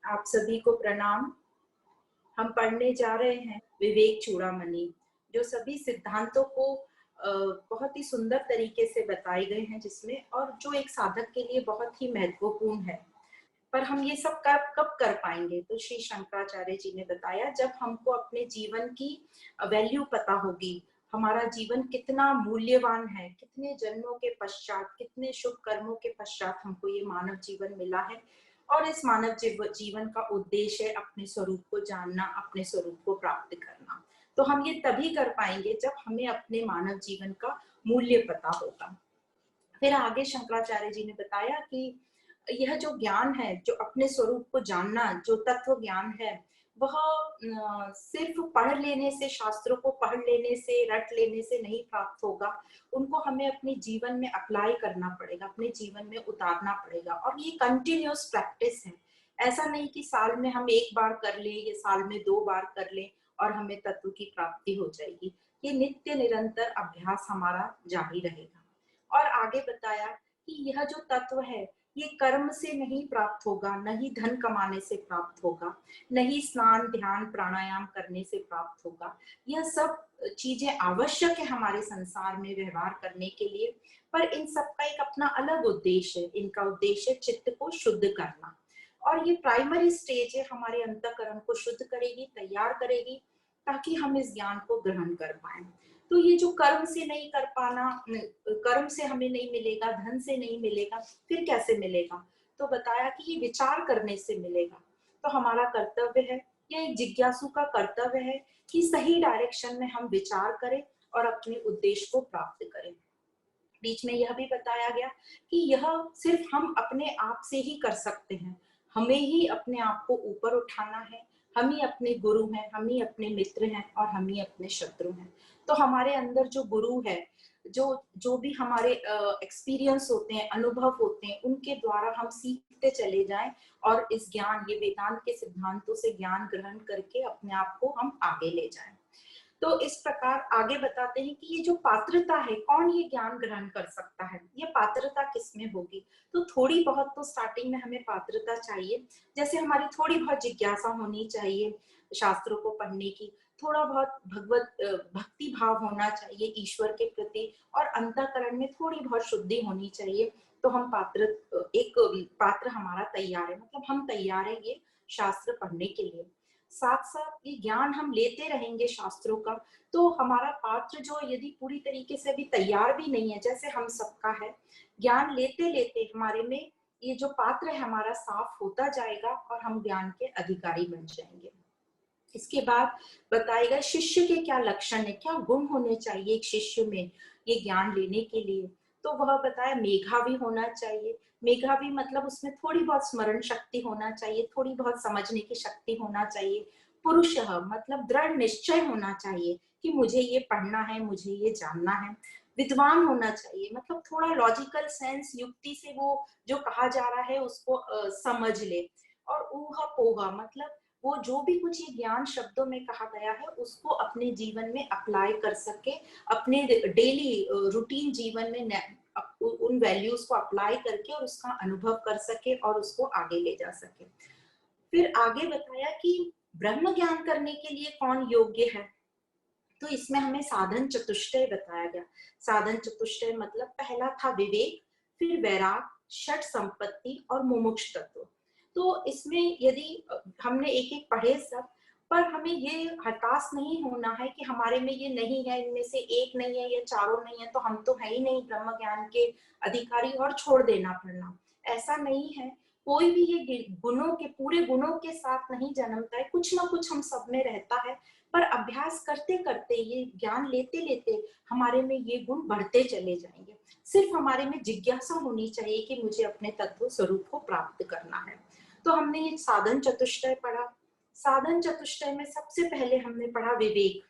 आप सभी को प्रणाम। हम पढ़ने जा रहे हैं विवेक चूड़ामणि, जो सभी सिद्धांतों को बहुत ही सुंदर तरीके से बताए गए हैं जिसमें, और जो एक साधक के लिए बहुत ही महत्वपूर्ण है। पर हम ये सब कब कर पाएंगे? तो श्री शंकराचार्य जी ने बताया, जब हमको अपने जीवन की वैल्यू पता होगी, हमारा जीवन कितना मूल्यवान है, कितने जन्मों के पश्चात, कितने शुभ कर्मों के पश्चात हमको ये मानव जीवन मिला है, और इस मानव जीवन का उद्देश्य है अपने स्वरूप को जानना, अपने स्वरूप को प्राप्त करना। तो हम ये तभी कर पाएंगे जब हमें अपने मानव जीवन का मूल्य पता होगा। फिर आगे शंकराचार्य जी ने बताया कि यह जो ज्ञान है, जो अपने स्वरूप को जानना, जो तत्व ज्ञान है, वह सिर्फ पढ़ लेने से, शास्त्रों को पढ़ लेने से, रट लेने से नहीं प्राप्त होगा। उनको हमें अपने जीवन में अप्लाई करना पड़ेगा, अपने जीवन में उतारना पड़ेगा, और ये कंटिन्यूअस प्रैक्टिस है। ऐसा नहीं कि साल में हम एक बार कर लें या साल में 2 बार कर लें और हमें तत्व की प्राप्ति हो जाएगी। ये नित्य निरंतर अभ्यास हमारा जारी रहेगा। और आगे बताया कि यह जो तत्व है, ये कर्म से नहीं प्राप्त होगा, न ही धन कमाने से प्राप्त होगा, न ही स्नान ध्यान प्राणायाम करने से प्राप्त होगा। यह सब चीजें आवश्यक है हमारे संसार में व्यवहार करने के लिए, पर इन सब का एक अपना अलग उद्देश्य है। इनका उद्देश्य चित्त को शुद्ध करना, और ये प्राइमरी स्टेज है, हमारे अंतःकरण को शुद्ध करेगी, तैयार करेगी, ताकि हम इस ज्ञान को ग्रहण कर पाए। तो ये जो कर्म से नहीं कर पाना, कर्म से हमें नहीं मिलेगा, धन से नहीं मिलेगा, फिर कैसे मिलेगा? तो बताया कि ये विचार करने से मिलेगा। तो हमारा कर्तव्य है, ये एक जिज्ञासु का कर्तव्य है कि सही डायरेक्शन में हम विचार करें और अपने उद्देश्य को प्राप्त करें। बीच में यह भी बताया गया कि यह सिर्फ हम अपने आप से ही कर सकते हैं। हमें ही अपने आप को ऊपर उठाना है, हम ही अपने गुरु हैं, हम ही अपने मित्र हैं, और हम ही अपने शत्रु हैं। तो हमारे अंदर जो गुरु है, जो जो भी हमारे एक्सपीरियंस होते हैं, अनुभव होते हैं, उनके द्वारा हम सीखते चले जाएं, और इस ज्ञान, ये वेदांत के सिद्धांतों से ज्ञान ग्रहण करके अपने आप को हम आगे ले जाएं। तो इस प्रकार आगे बताते हैं कि ये जो पात्रता है, कौन ये ज्ञान ग्रहण कर सकता है, ये पात्रता किसमें होगी? तो थोड़ी बहुत तो स्टार्टिंग में हमें पात्रता चाहिए। जैसे हमारी थोड़ी बहुत जिज्ञासा होनी चाहिए शास्त्रों को पढ़ने की, थोड़ा बहुत भक्ति भाव होना चाहिए ईश्वर के प्रति, और अंतःकरण में थोड़ी बहुत शुद्धि होनी चाहिए। तो हम एक पात्र हमारा तैयार है, मतलब हम तैयार है ये शास्त्र पढ़ने के लिए। साथ साथ ये ज्ञान हम लेते रहेंगे शास्त्रों का, तो हमारा पात्र जो यदि पूरी तरीके से अभी तैयार भी नहीं है, जैसे हम सबका है, ज्ञान लेते लेते हमारे में ये जो पात्र है हमारा साफ होता जाएगा, और हम ज्ञान के अधिकारी बन जाएंगे। इसके बाद बताएगा शिष्य के क्या लक्षण है, क्या गुण होने चाहिए एक शिष्य में ये ज्ञान लेने के लिए। तो वह बताया मेधावी होना चाहिए। मेधावी मतलब उसमें थोड़ी बहुत स्मरण शक्ति होना चाहिए, थोड़ी बहुत समझने की शक्ति होना चाहिए। पुरुष मतलब दृढ़ निश्चय होना चाहिए कि मुझे ये पढ़ना है, मुझे ये जानना है। विद्वान होना चाहिए, मतलब थोड़ा लॉजिकल सेंस, युक्ति से वो जो कहा जा रहा है उसको समझ ले। और ऊहा पोहा मतलब वो जो भी कुछ ये ज्ञान शब्दों में कहा गया है उसको अपने जीवन में अप्लाई कर सके, अपने डेली रूटीन जीवन में उन वैल्यूज को अप्लाई करके और उसका अनुभव कर सके और उसको आगे ले जा सके। फिर आगे बताया कि ब्रह्म ज्ञान करने के लिए कौन योग्य है। तो इसमें हमें साधन चतुष्टय बताया गया। साधन चतुष्टय मतलब पहला था विवेक, फिर वैराग, षट संपत्ति और मुमुक्ष तत्व। तो इसमें यदि हमने एक एक पढ़े सब, पर हमें ये हताश नहीं होना है कि हमारे में ये नहीं है, इनमें से एक नहीं है या चारों नहीं है तो हम तो है ही नहीं ब्रह्म ज्ञान के अधिकारी और छोड़ देना पड़ना। ऐसा नहीं है। कोई भी ये गुणों के, पूरे गुणों के साथ नहीं जन्मता है, कुछ ना कुछ हम सब में रहता है। पर अभ्यास करते करते, ये ज्ञान लेते लेते हमारे में ये गुण बढ़ते चले जाएंगे। सिर्फ हमारे में जिज्ञासा होनी चाहिए कि मुझे अपने तत्व स्वरूप को प्राप्त करना है। तो हमने ये साधन चतुष्टय पढ़ा। साधन चतुष्टय में सबसे पहले हमने पढ़ा विवेक।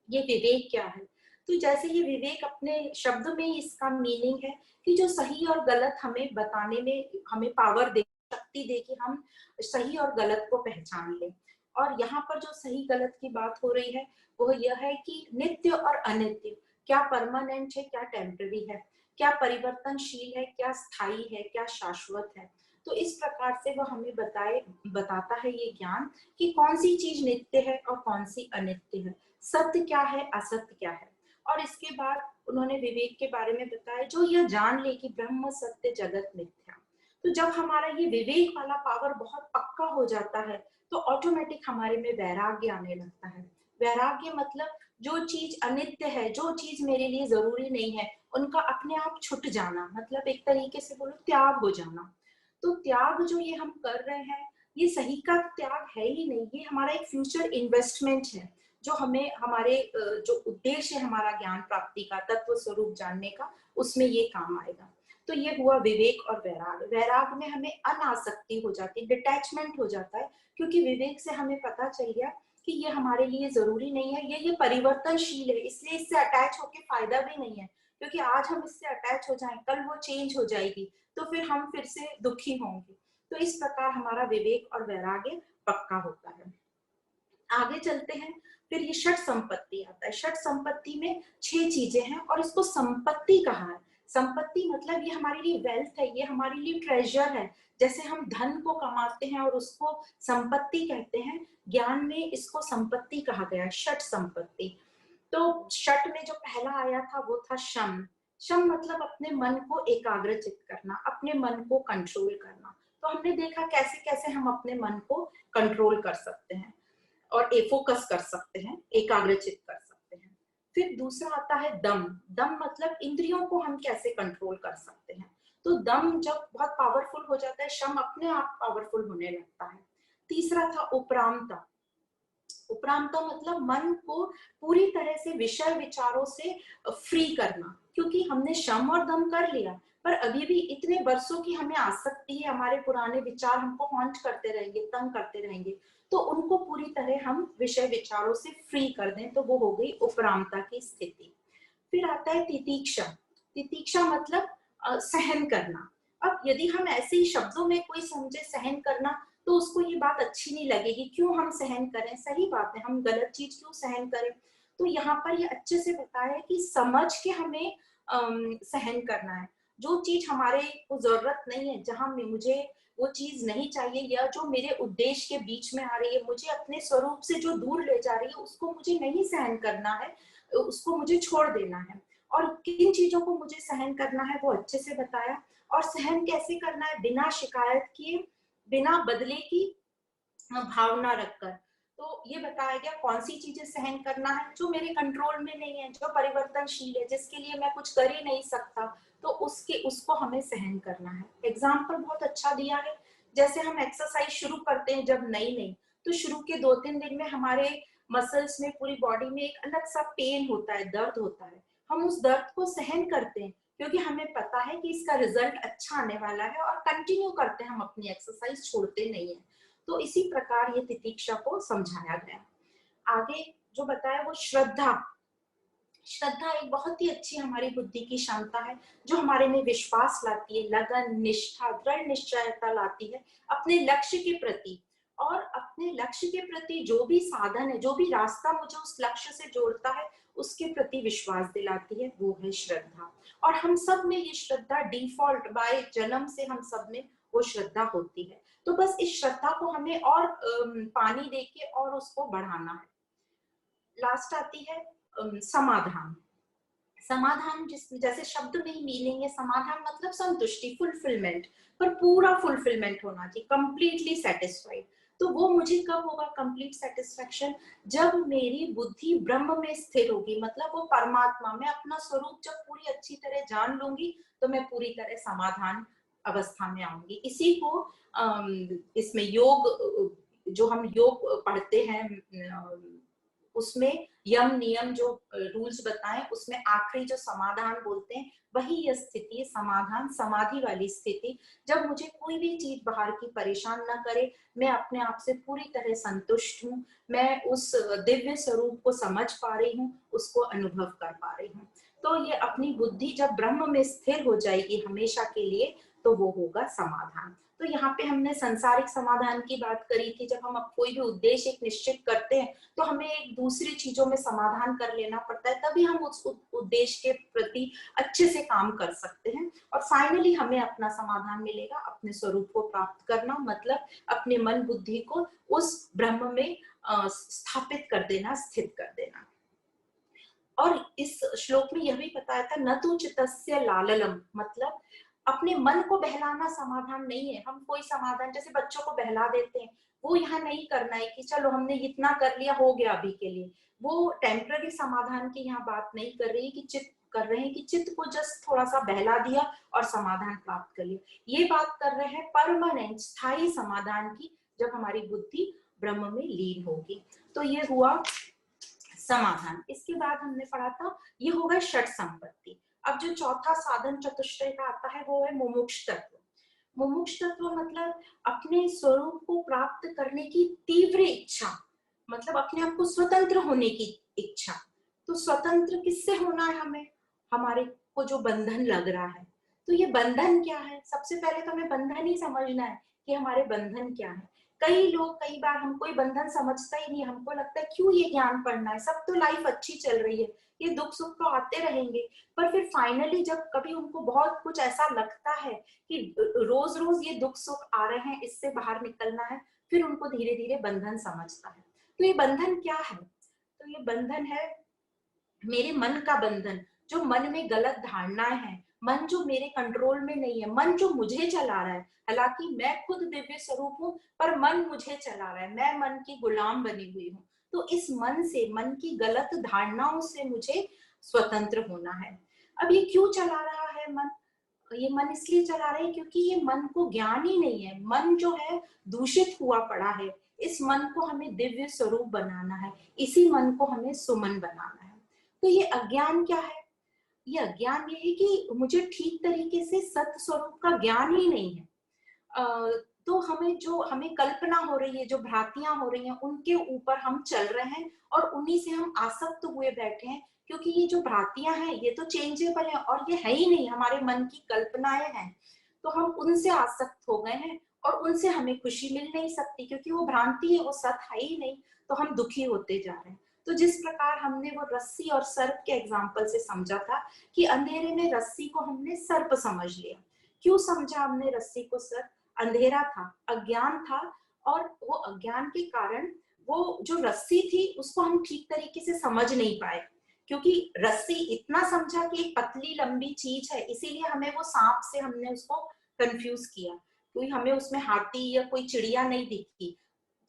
ये विवेक क्या है? तो जैसे ये विवेक अपने शब्द में इसका मीनिंग है कि जो सही और गलत हमें बताने में हमें पावर दे, शक्ति दे कि हम सही और गलत को पहचान लें। और यहाँ पर जो सही गलत की बात हो रही है वो यह है कि नित्य और अनित्य, क्या परमानेंट है, क्या टेम्पररी है, क्या परिवर्तनशील है, क्या स्थायी है, क्या शाश्वत है। तो इस प्रकार से वह हमें बताता है ये ज्ञान कि कौन सी चीज नित्य है और कौन सी अनित्य है, सत्य क्या है, असत्य क्या है। और इसके बाद उन्होंने विवेक के बारे में बताया, जो यह जान ले कि ब्रह्म सत्य जगत मिथ्या। तो जब हमारा ये विवेक वाला पावर बहुत पक्का हो जाता है तो ऑटोमेटिक हमारे में वैराग्य आने लगता है। वैराग्य मतलब जो चीज अनित्य है, जो चीज मेरे लिए जरूरी नहीं है, उनका अपने आप छुट जाना, मतलब एक तरीके से बोलो त्याग हो जाना। तो त्याग जो ये हम कर रहे हैं, ये सही का त्याग है ही नहीं, ये हमारा एक फ्यूचर इन्वेस्टमेंट है जो हमें हमारे जो उद्देश्य है हमारा ज्ञान प्राप्ति का, तत्व स्वरूप जानने का, उसमें ये काम आएगा। तो ये हुआ विवेक और वैराग। वैराग में हमें अनासक्ति हो जाती है, डिटैचमेंट हो जाता है, क्योंकि विवेक से हमें पता चल गया कि ये हमारे लिए जरूरी नहीं है, ये परिवर्तनशील है, इसलिए इससे अटैच होके फायदा भी नहीं है, क्योंकि आज हम इससे अटैच हो जाएं, कल वो चेंज हो जाएगी, तो फिर हम फिर से दुखी होंगे। तो इस प्रकार हमारा विवेक और वैराग्य पक्का होता है। आगे चलते हैं, फिर ये षट संपत्ति आता है। षट संपत्ति में 6 चीजें हैं और इसको संपत्ति कहा है। संपत्ति मतलब ये हमारे लिए वेल्थ है, ये हमारे लिए ट्रेजर है। जैसे हम धन को कमाते हैं और उसको संपत्ति कहते हैं, ज्ञान में इसको संपत्ति कहा गया, षट संपत्ति। तो षट में जो पहला आया था वो था शम। शम मतलब अपने मन को एकाग्रचित करना, अपने मन को कंट्रोल करना। तो हमने देखा कैसे कैसे हम अपने मन को कंट्रोल कर सकते हैं और फोकस कर सकते हैं, एकाग्रचित कर सकते हैं। फिर दूसरा आता है दम। दम मतलब इंद्रियों को हम कैसे कंट्रोल कर सकते हैं। तो दम जब बहुत पावरफुल हो जाता है, शम अपने आप पावरफुल होने लगता है। तीसरा था उपरामता। उपरामता मतलब मन को पूरी तरह से विषय विचारों से फ्री करना, क्योंकि हमने शम और दम कर लिया पर अभी भी इतने वर्षों की हमें आसक्ति है, हमारे पुराने विचार हमको हॉन्ट करते रहेंगे, तंग करते रहेंगे, तो उनको पूरी तरह हम विषय विचारों से फ्री कर दें, तो वो हो गई उपरामता की स्थिति। फिर आता है तितीक्षा। तितीक्षा मतलब सहन करना। अब यदि हम ऐसे ही शब्दों में कोई समझे सहन करना, तो उसको ये बात अच्छी नहीं लगेगी, क्यों हम सहन करें, सही बात है, हम गलत चीज क्यों सहन करें। तो यहाँ पर ये अच्छे से बताया कि समझ के हमें सहन करना है। जो चीज हमारे को जरूरत नहीं है, जहां में मुझे वो चीज नहीं चाहिए, या जो मेरे उद्देश्य के बीच में आ रही है, मुझे अपने स्वरूप से जो दूर ले जा रही है, उसको मुझे नहीं सहन करना है, उसको मुझे छोड़ देना है। और किन चीजों को मुझे सहन करना है वो अच्छे से बताया। और सहन कैसे करना है, बिना शिकायत किए, बिना बदले की भावना रखकर। तो ये बताया गया कौन सी चीजें सहन करना है, जो मेरे कंट्रोल में नहीं है, जो परिवर्तनशील है, जिसके लिए मैं कुछ कर ही नहीं सकता, तो उसको हमें सहन करना है। एग्जाम्पल बहुत अच्छा दिया है। जैसे हम एक्सरसाइज शुरू करते हैं जब नई नई, तो शुरू के 2-3 दिन में हमारे मसल्स में, पूरी बॉडी में एक अलग सा पेन होता है, दर्द होता है। हम उस दर्द को सहन करते हैं क्योंकि हमें पता है कि इसका रिजल्ट अच्छा आने वाला है, और कंटिन्यू करते हैं, हम अपनी एक्सरसाइज छोड़ते नहीं है। तो इसी प्रकार ये तितीक्षा को समझाया गया। आगे जो बताया वो श्रद्धा। श्रद्धा एक बहुत ही अच्छी हमारी बुद्धि की क्षमता है, जो हमारे में विश्वास लाती है, लगन, निष्ठा, दृढ़ निश्चयता लाती है अपने लक्ष्य के प्रति। और अपने लक्ष्य के प्रति जो भी साधन है, जो भी रास्ता मुझे उस लक्ष्य से जोड़ता है, उसके प्रति विश्वास दिलाती है, वो है श्रद्धा। और हम सब में ये श्रद्धा डिफॉल्ट बाय जन्म से हम सब में वो श्रद्धा होती है। तो बस इस श्रद्धा को हमें और पानी देके और उसको बढ़ाना है। लास्ट आती है समाधान। समाधान जैसे शब्द में ही मीनिंग है, समाधान मतलब संतुष्टि, फुलफिलमेंट, पर पूरा फुलफिलमेंट होना चाहिए, कंप्लीटली सेटिस्फाइड। तो वो मुझे कब होगा कंप्लीट सेटिस्फेक्शन, जब मेरी बुद्धि ब्रह्म में स्थिर होगी, मतलब वो परमात्मा, मैं अपना स्वरूप जब पूरी अच्छी तरह जान लूंगी, तो मैं पूरी तरह समाधान अवस्था में आऊंगी। इसी को इसमें योग, जो हम योग पढ़ते हैं, उसमें यम नियम जो रूल्स बताएं, उसमें आखिरी जो समाधान बोलते हैं, वही यह स्थिति, समाधान, समाधि वाली स्थिति, जब मुझे कोई भी चीज बाहर की परेशान ना करे, मैं अपने आप से पूरी तरह संतुष्ट हूँ, मैं उस दिव्य स्वरूप को समझ पा रही हूँ, उसको अनुभव कर पा रही हूँ। तो ये अपनी बुद्धि जब ब्रह्म में स्थिर हो जाएगी हमेशा के लिए, तो वो होगा समाधान। तो यहाँ पे हमने सांसारिक समाधान की बात करी थी। जब हम अब कोई भी उद्देश्य एक निश्चित करते हैं तो हमें एक दूसरी चीजों में समाधान कर लेना पड़ता है, तभी हम उस उद्देश्य के प्रति अच्छे से काम कर सकते हैं और फाइनली हमें अपना समाधान मिलेगा, अपने स्वरूप को प्राप्त करना, मतलब अपने मन बुद्धि को उस ब्रह्म में स्थापित कर देना, स्थित कर देना। और इस श्लोक में यह भी बताया था, न तु चित्तस्य लाललम, मतलब अपने मन को बहलाना समाधान नहीं है। हम कोई समाधान जैसे बच्चों को बहला देते हैं, वो यहाँ नहीं करना है कि चलो हमने इतना कर लिया, हो गया अभी के लिए। वो टेम्पररी समाधान की यहाँ बात नहीं कर रही है कि चित्त कर रहे हैं कि चित्त को जस्ट थोड़ा सा बहला दिया और समाधान प्राप्त कर लिया। ये बात कर रहे हैं परमानेंट, स्थायी समाधान की, जब हमारी बुद्धि ब्रह्म में लीन होगी। तो ये हुआ समाधान। इसके बाद हमने पढ़ा था, ये हो गए षट संपत्ति। अब जो चौथा साधन चतुष्टय का आता है वो है मुमुक्ष तत्व। मुमुक्ष तत्व मतलब अपने स्वरूप को प्राप्त करने की तीव्र इच्छा, मतलब अपने आप को स्वतंत्र होने की इच्छा। तो स्वतंत्र किससे होना है हमें? हमारे को जो बंधन लग रहा है, तो ये बंधन क्या है? सबसे पहले तो हमें बंधन ही समझना है कि हमारे बंधन क्या है। कई लोग, कई बार हम कोई बंधन समझता ही नहीं, हमको लगता है क्यों ये ज्ञान पढ़ना है, सब तो लाइफ अच्छी चल रही है, ये दुख सुख तो आते रहेंगे। पर फिर फाइनली जब कभी उनको बहुत कुछ ऐसा लगता है कि रोज रोज ये दुख सुख आ रहे हैं, इससे बाहर निकलना है, फिर उनको धीरे धीरे बंधन समझता है। तो ये बंधन क्या है? तो ये बंधन है मेरे मन का बंधन, जो मन में गलत धारणाएं हैं, मन जो मेरे कंट्रोल में नहीं है, मन जो मुझे चला रहा है। हालांकि मैं खुद दिव्य स्वरूप हूँ, पर मन मुझे चला रहा है, मैं मन की गुलाम बनी हुई हूँ। तो इस मन से, मन की गलत धारणाओं से मुझे स्वतंत्र होना है। अब ये क्यों चला रहा है मन? ये मन इसलिए चला रहे हैं क्योंकि ये मन को ज्ञान ही नहीं है। मन जो है दूषित हुआ पड़ा है। इस मन को हमें दिव्य स्वरूप बनाना है, इसी मन को हमें सुमन बनाना है। तो ये अज्ञान क्या है? ये अज्ञान ये है कि मुझे ठीक तरीके से सत्य स्वरूप का ज्ञान ही नहीं है। तो हमें कल्पना हो रही है, जो भ्रांतियां हो रही हैं, उनके ऊपर हम चल रहे हैं और उन्हीं से हम आसक्त हुए बैठे हैं। क्योंकि ये जो भ्रांतियां हैं ये तो चेंजेबल है और ये है ही नहीं, हमारे मन की कल्पनाएं हैं। तो हम उनसे आसक्त हो गए हैं और उनसे हमें खुशी मिल नहीं सकती, क्योंकि वो भ्रांति है, वो सत्य है ही नहीं। तो हम दुखी होते जा रहे हैं। तो जिस प्रकार हमने वो रस्सी और सर्प के एग्जाम्पल से समझा था कि अंधेरे में रस्सी को हमने सर्प समझ लिया। क्यों समझा हमने रस्सी को सर्प? अंधेरा था, अज्ञान था, और वो अज्ञान के कारण वो जो रस्सी थी उसको हम ठीक तरीके से समझ नहीं पाए। क्योंकि रस्सी इतना समझा कि एक पतली लंबी चीज है, इसीलिए हमें वो सांप से हमने उसको कंफ्यूज किया, क्योंकि हमें उसमें हाथी या कोई चिड़िया नहीं दिखी।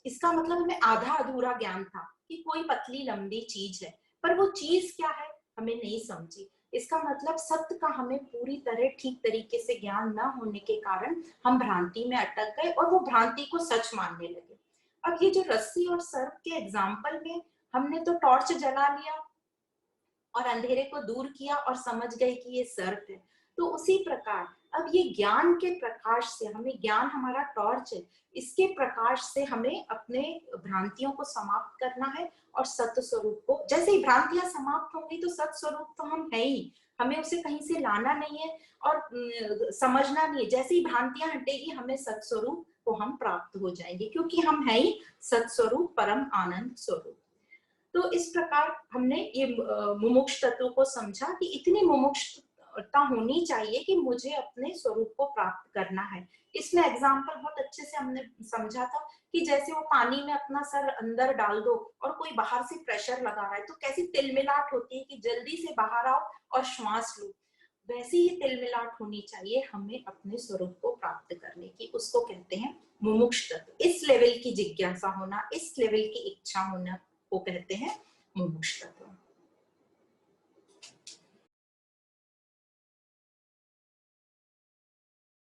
इसका मतलब हमें आधा अधूरा ज्ञान था कि कोई पतली लंबी चीज है, पर वो चीज क्या है हमें नहीं समझी। इसका मतलब सत्य का हमें पूरी तरह ठीक तरीके से ज्ञान न होने के कारण हम भ्रांति में अटक गए और वो भ्रांति को सच मानने लगे। अब ये जो रस्सी और सर्प के एग्जाम्पल में हमने तो टॉर्च जला लिया और अंधेरे को दूर किया और समझ गए कि ये सर्प है। तो उसी प्रकार अब ये ज्ञान के प्रकाश से हमें, ज्ञान हमारा टॉर्च है, इसके प्रकाश से हमें अपने भ्रांतियों को समाप्त करना है और सत्य स्वरूप को, जैसे ही भ्रांतियां समाप्त होंगी तो सत्य स्वरूप तो हम है ही, हमें उसे कहीं से लाना नहीं है और समझना नहीं है। जैसे ही भ्रांतियां हटेगी हमें सत्य स्वरूप को हम प्राप्त हो जाएंगे, क्योंकि हम है ही सत्य स्वरूप, परम आनंद स्वरूप। तो इस प्रकार हमने ये मुमुक्ष तत्व को समझा कि इतनी मुमुक्षता होनी चाहिए कि मुझे अपने स्वरूप को प्राप्त करना है। इसमें एग्जाम्पल बहुत अच्छे से हमने समझा था कि जैसे वो पानी में अपना सर अंदर डाल दो और कोई बाहर से प्रेशर लगा रहा है, तो कैसी तिलमिलाट होती है कि जल्दी से बाहर आओ और श्वास लो। वैसे ही तिलमिलाट होनी चाहिए हमें अपने स्वरूप को प्राप्त करने की, उसको कहते हैं मुमुक्ष तत्व। इस लेवल की जिज्ञासा होना, इस लेवल की इच्छा होना को कहते हैं मुमुक्ष